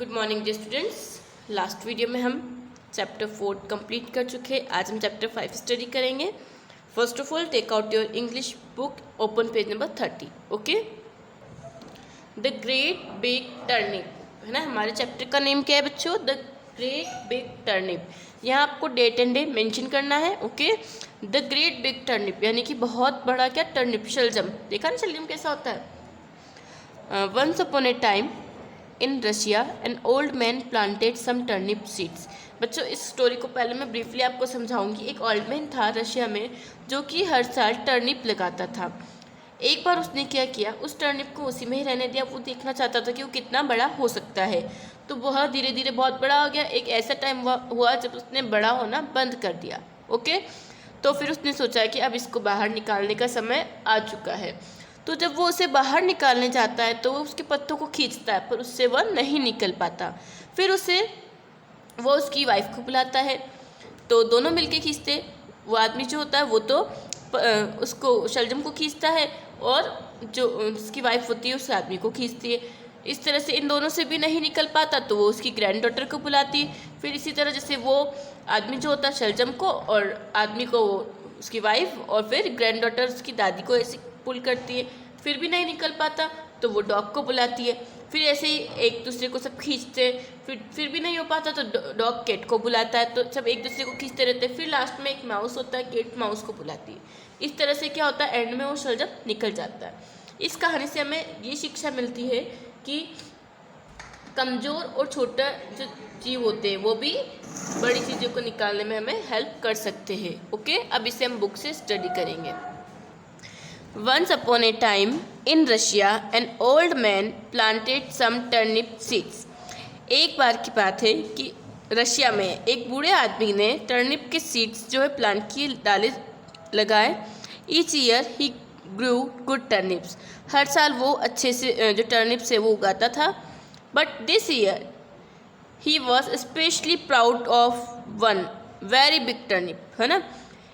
Good morning day students. Last video में हम chapter 4 complete कर चुके हैं। आज हम चैप्टर 5 स्टडी करेंगे। First of all take out your English book, open page number 30। Okay, the great big turnip है ना। हमारे चैप्टर का नेम क्या है बच्चों? The great big turnip. यहाँ आपको डेट एंड डे मेंशन करना है। Okay, the great big turnip यानी कि बहुत बड़ा क्या टर्निप, शलजम। देखा ना शलजम कैसा होता है। Once upon a time in Russia an old man planted some turnip seeds. बच्चों इस स्टोरी को पहले मैं ब्रीफली आपको समझाऊंगी। एक ओल्ड मैन था रशिया में जो कि हर साल टर्निप लगाता था। एक बार उसने क्या किया, उस टर्निप को उसी में ही रहने दिया। वो देखना चाहता था कि वो कितना बड़ा हो सकता है। तो वह धीरे धीरे बहुत बड़ा हो गया। एक ऐसा टाइम हुआ जब उसने बड़ा होना बंद कर दिया। ओके, तो फिर उसने सोचा कि अब इसको बाहर निकालने का समय आ चुका है। तो जब वो उसे बाहर निकालने जाता है तो वो उसके पत्तों को खींचता है, पर उससे वह नहीं निकल पाता। फिर वो उसकी वाइफ को बुलाता है, तो दोनों मिलके खींचते। वो आदमी जो होता है वो तो उसको शलजम को खींचता है, और जो उसकी वाइफ होती है उस आदमी को खींचती है। इस तरह से इन दोनों से भी नहीं निकल पाता तो वो उसकी ग्रैंड डॉटर को बुलाती है। फिर इसी तरह जैसे वो आदमी जो होता है शलजम को, और आदमी को उसकी वाइफ, और फिर ग्रैंड डॉटर उसकी दादी को ऐसे पुल करती है। फिर भी नहीं निकल पाता तो वो डॉग को बुलाती है। फिर ऐसे ही एक दूसरे को सब खींचते, फिर भी नहीं हो पाता तो डॉग कैट को बुलाता है। तो सब एक दूसरे को खींचते रहते हैं। फिर लास्ट में एक माउस होता है, कैट माउस को बुलाती है। इस तरह से क्या होता है, एंड में वो शलजम निकल जाता है। इस कहानी से हमें ये शिक्षा मिलती है कि कमज़ोर और छोटा जो जीव होते हैं वो भी बड़ी चीज़ों को निकालने में हमें हेल्प कर सकते हैं। ओके, अब इसे हम बुक से स्टडी करेंगे। Once upon a time in Russia, an old man planted some turnip seeds. एक बार की बात है कि रशिया में एक बूढ़े आदमी ने टर्निप के सीड्स जो है प्लांट किए, डाले, लगाए। Each year he grew good turnips. हर साल वो अच्छे से जो टर्निप्स है वो उगाता था। But this year he was especially proud of one very big turnip, है ना।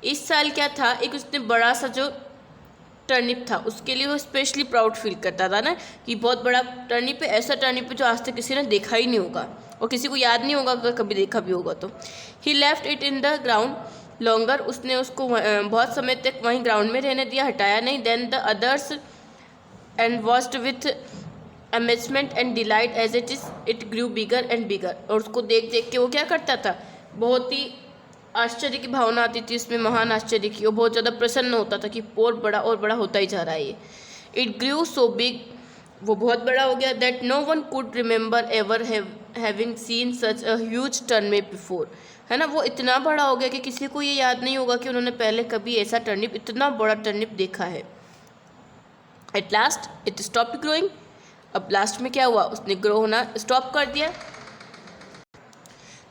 इस साल क्या था, एक उसने बड़ा सा जो टर्निप था उसके लिए वो स्पेशली प्राउड फील करता था ना, कि बहुत बड़ा टर्निप है, ऐसा टर्निप है जो आज तक किसी ने देखा ही नहीं होगा और किसी को याद नहीं होगा अगर कभी देखा भी होगा तो। He left it in the ground longer. उसने उसको बहुत समय तक वहीं ग्राउंड में रहने दिया, हटाया नहीं। Then the others and watched with amazement and delight as it grew bigger and bigger. और उसको देख देख के वो क्या करता था, बहुत ही आश्चर्य की भावना आती थी उसमें, महान आश्चर्य की। वो बहुत ज़्यादा प्रसन्न होता था कि और बड़ा होता ही जा रहा है ये। इट ग्रू सो बिग, वो बहुत बड़ा हो गया। That no one could remember ever having seen such a huge turnip before, है ना। वो इतना बड़ा हो गया कि किसी को ये याद नहीं होगा कि उन्होंने पहले कभी ऐसा टर्निप, इतना बड़ा टर्निप देखा है। At last it stopped growing. अब लास्ट में क्या हुआ, उसने ग्रो होना स्टॉप कर दिया।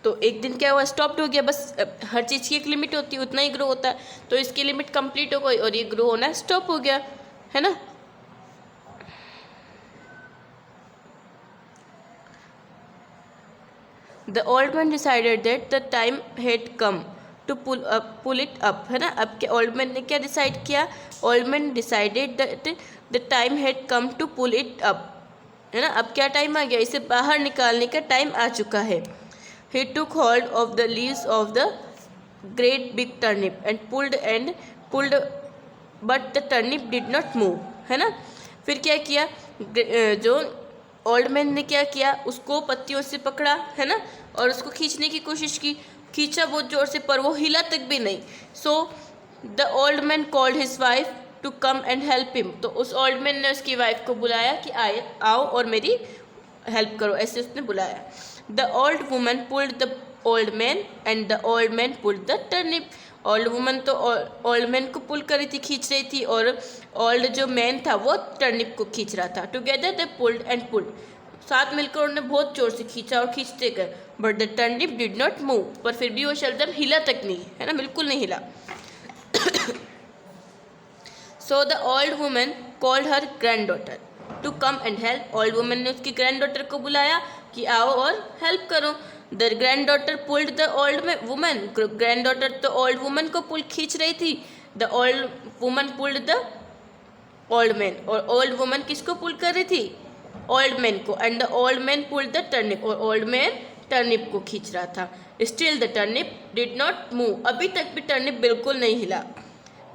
तो एक दिन क्या हुआ, स्टॉप्ड हो गया। बस हर चीज़ की एक लिमिट होती है, उतना ही ग्रो होता है। तो इसकी लिमिट कंप्लीट हो गई और ये ग्रो होना स्टॉप हो गया, है ना। The old man decided that the time had come to pull it up, है ना। अब क्या ओल्ड मैन ने क्या डिसाइड किया, old man decided that the time had come to pull it up, है ना। अब क्या टाइम आ गया, इसे बाहर निकालने का टाइम आ चुका है। He took hold of the leaves of the great big turnip and pulled, but the turnip did not move, है ना। फिर क्या किया, जो ओल्ड मैन ने क्या किया, उसको पत्तियों से पकड़ा, है ना, और उसको खींचने की कोशिश की। खींचा बहुत जोर से, पर वो हिला तक भी नहीं। So the old man called his wife to come and help him. तो उस ओल्ड मैन ने उसकी वाइफ को बुलाया कि आओ और मेरी हेल्प करो, ऐसे उसने बुलाया। The old woman pulled the old man and the old man pulled the turnip. Old woman तो ओल्ड मैन को पुल कर रही थी, खींच रही थी, और ओल्ड जो मैन था वो टर्निप को खींच रहा था। Together they pulled and pulled, साथ मिलकर उन्होंने बहुत जोर से खींचा और खींचते गए। But the turnip did not move, पर फिर भी वो शलजम हिला तक नहीं, है ना, बिल्कुल नहीं हिला। So the old woman called her granddaughter to come and help. Old woman ने उसकी ग्रैंड डॉटर को बुलाया कि आओ और हेल्प करो। The granddaughter pulled the old woman. Grand daughter तो ओल्ड वुमन को पुल खींच रही थी। The old woman pulled the old man, और ओल्ड वुमन किसको पुल कर रही थी, ओल्ड मैन को, and the old man pulled the turnip, और ओल्ड मैन टर्निप को खींच रहा था। Still the turnip did not move, अभी तक भी टर्निप बिल्कुल नहीं हिला।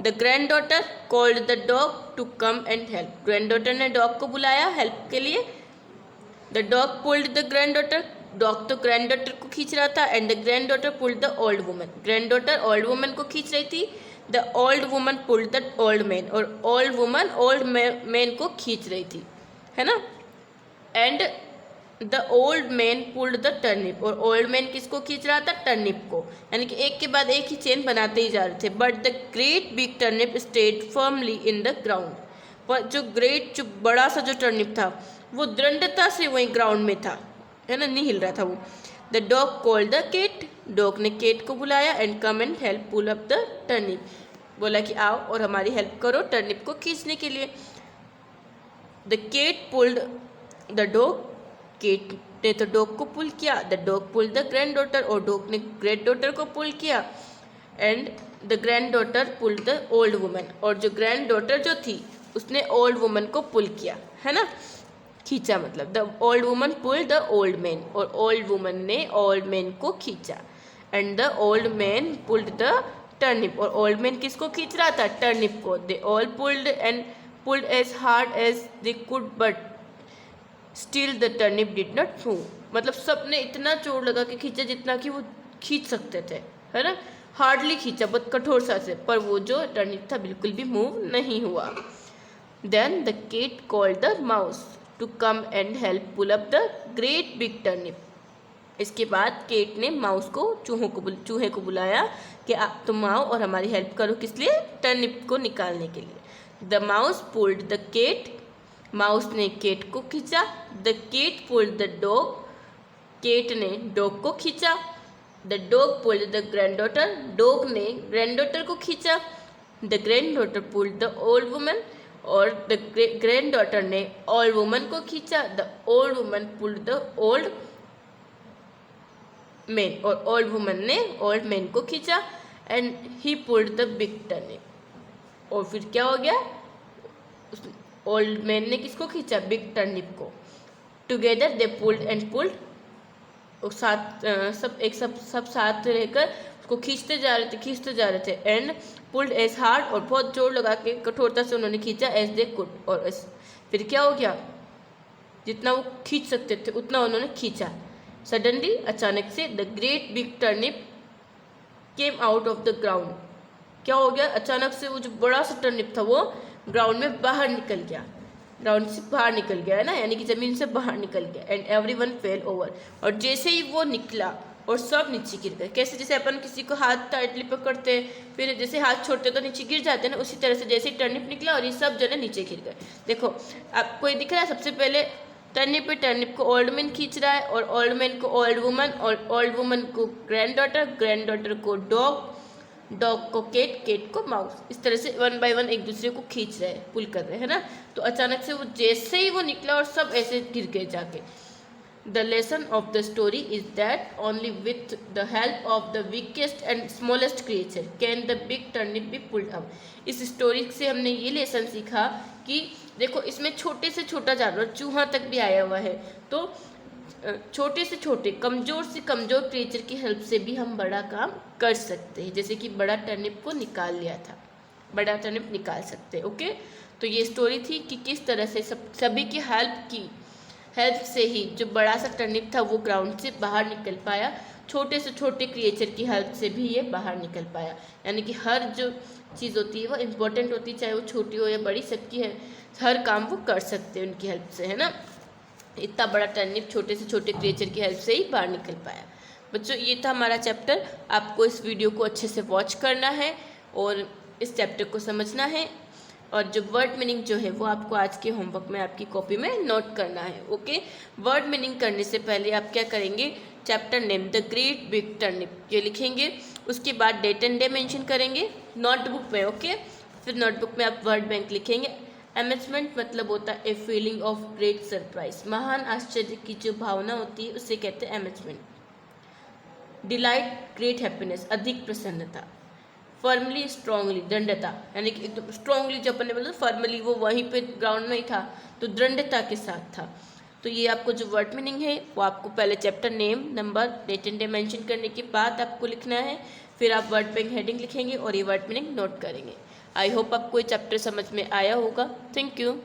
The grand daughter called the dog to come and help, granddaughter ने डॉग को बुलाया हेल्प के लिए। The dog pulled the granddaughter, dog तो ग्रैंड डॉटर को खींच रहा था, and the granddaughter pulled the old woman, granddaughter old woman को खींच रही थी। The old woman pulled the old man, और ओल्ड वुमन ओल्ड मैन को खींच रही थी, है ना। And the old man pulled the turnip, और ओल्ड मैन किसको खींच रहा था? टर्निप को, यानी कि एक के बाद एक ही चेन बनाते ही जा रहे थे। But the great big turnip stayed firmly in the ground, पर जो बड़ा सा जो टर्निप था वो दृढ़ता से वहीं ग्राउंड में था, है ना, नहीं हिल रहा था वो। The dog called the cat, dog ने केट को बुलाया, and come and help pull up the turnip, बोला कि आओ और हमारी हेल्प करो टर्निप को खींचने के लिए। The cat pulled the dog, cat ने तो डॉग को पुल किया। The dog pulled the granddaughter, और डॉग ने ग्रैंड डॉटर को पुल किया। And the granddaughter pulled the old woman, और जो ग्रैंड डॉटर जो थी उसने ओल्ड वुमन को पुल किया, है ना, खींचा, मतलब the old woman pulled the old man, और ओल्ड वुमन ने ओल्ड मैन को खींचा। And the old man pulled the turnip, और ओल्ड मैन किसको खींच रहा था? टर्निप को। They all pulled and pulled as hard as they could, but still the turnip did not move, मतलब सबने इतना जोर लगा के खींचा जितना कि वो खींच सकते थे, है ना, हार्डली खींचा, बहुत कठोर सा से, पर वो जो टर्निप था बिल्कुल भी मूव नहीं हुआ। Then the cat called the mouse to come and help pull up the great big turnip, इसके बाद केट ने माउस को चूहे को बुलाया कि आप तुम आओ और हमारी हेल्प करो, किस लिए? टर्निप को निकालने के लिए। The mouse pulled the cat, mouse ने केट को खींचा। The cat pulled the dog, cat ने डॉग को खींचा। The dog pulled the granddaughter, dog ने ग्रैंड डॉटर को खींचा। The granddaughter pulled the old woman, और द ग्रैंड डॉटर ने ओल्ड वुमन को खींचा। The old woman pulled the old man, और ओल्ड वुमन ने ओल्ड मैन को खींचा। And he pulled the big turnip, और फिर क्या हो गया? ओल्ड मैन ने किसको खींचा? बिग टर्निप को। Together they pulled and pulled, साथ सब साथ रहकर उसको खींचते जा रहे थे। एंड पुल्ड एज हार्ड, और बहुत जोर लगा के कठोरता से उन्होंने खींचा, एज दे कुड, और फिर क्या हो गया? जितना वो खींच सकते थे उतना उन्होंने खींचा। सडनली, अचानक से, the great big turnip came out of the ground, क्या हो गया? अचानक से वो जो बड़ा सा टर्निप था वो ग्राउंड में बाहर निकल गया, ग्राउंड से बाहर निकल गया, है ना, यानी कि ज़मीन से बाहर निकल गया। एंड एवरीवन फेल ओवर, और जैसे ही वो निकला और सब नीचे गिर गए। कैसे? जैसे अपन किसी को हाथ टाइटली पकड़ते हैं, फिर जैसे हाथ छोड़ते तो नीचे गिर जाते हैं ना, उसी तरह से जैसे ही टर्निप निकला और ये सब जने नीचे गिर गए। देखो आपको ये दिख रहा है, सबसे पहले टर्निप को ओल्ड मैन खींच रहा है, और ओल्ड मैन को ओल्ड वुमन, और ओल्ड वुमन को ग्रैंड डॉटर को डॉग को केट को माउस, इस तरह से वन बाय वन एक दूसरे को खींच रहे हैं, पुल कर रहे हैं, है ना। तो अचानक से वो जैसे ही वो निकला और सब ऐसे गिर गए जाके। The lesson of the story is that only with the help of the weakest and smallest creature can the big turnip be pulled up. इस स्टोरी से हमने ये लेसन सीखा कि देखो इसमें छोटे से छोटा जानवर चूहा तक भी आया हुआ है, तो छोटे से छोटे कमज़ोर से कमज़ोर क्रिएचर की हेल्प से भी हम बड़ा काम कर सकते हैं। जैसे कि बड़ा टर्निप को निकाल लिया था, बड़ा टर्निप निकाल सकते हैं। ओके, तो ये स्टोरी थी कि किस तरह से सभी की हेल्प से ही जो बड़ा सा टर्निप था वो ग्राउंड से बाहर निकल पाया, छोटे से छोटे क्रिएचर की हेल्प से भी ये बाहर निकल पाया। यानी कि हर जो चीज़ होती है वो इम्पोर्टेंट होती है, चाहे वो छोटी हो या बड़ी, सबकी है, हर काम वो कर सकते हैं उनकी हेल्प से, है ना। इतना बड़ा टर्निप छोटे से छोटे क्रिएचर की हेल्प से ही बाहर निकल पाया। बच्चों ये था हमारा चैप्टर, आपको इस वीडियो को अच्छे से वॉच करना है और इस चैप्टर को समझना है, और जो वर्ड मीनिंग जो है वो आपको आज के होमवर्क में आपकी कॉपी में नोट करना है। ओके, वर्ड मीनिंग करने से पहले आप क्या करेंगे? Chapter name the great big turnip ये लिखेंगे, उसके बाद डेट एंड डे मेंशन करेंगे नोटबुक में। ओके, फिर नोटबुक में आप वर्ड बैंक लिखेंगे। अमेजमेंट मतलब होता है a feeling of great surprise, महान आश्चर्य की जो भावना होती है उसे कहते हैं अमेजमेंट। डिलाइट ग्रेट हैप्पीनेस, अधिक प्रसन्नता। फर्मली स्ट्रांगली, दृढ़ता, यानी कि एकदम स्ट्रांगली, जो अपन ने मतलब फर्मली वो वहीं पे ग्राउंड में ही था तो दृढ़ता के साथ था। तो ये आपको जो वर्ड मीनिंग है वो आपको पहले chapter name, number, date and day mention करने के बाद आपको लिखना है, फिर आप वर्ड बैंक हेडिंग लिखेंगे और ये वर्ड मीनिंग नोट करेंगे। आई होप आपको ये चैप्टर समझ में आया होगा। Thank you.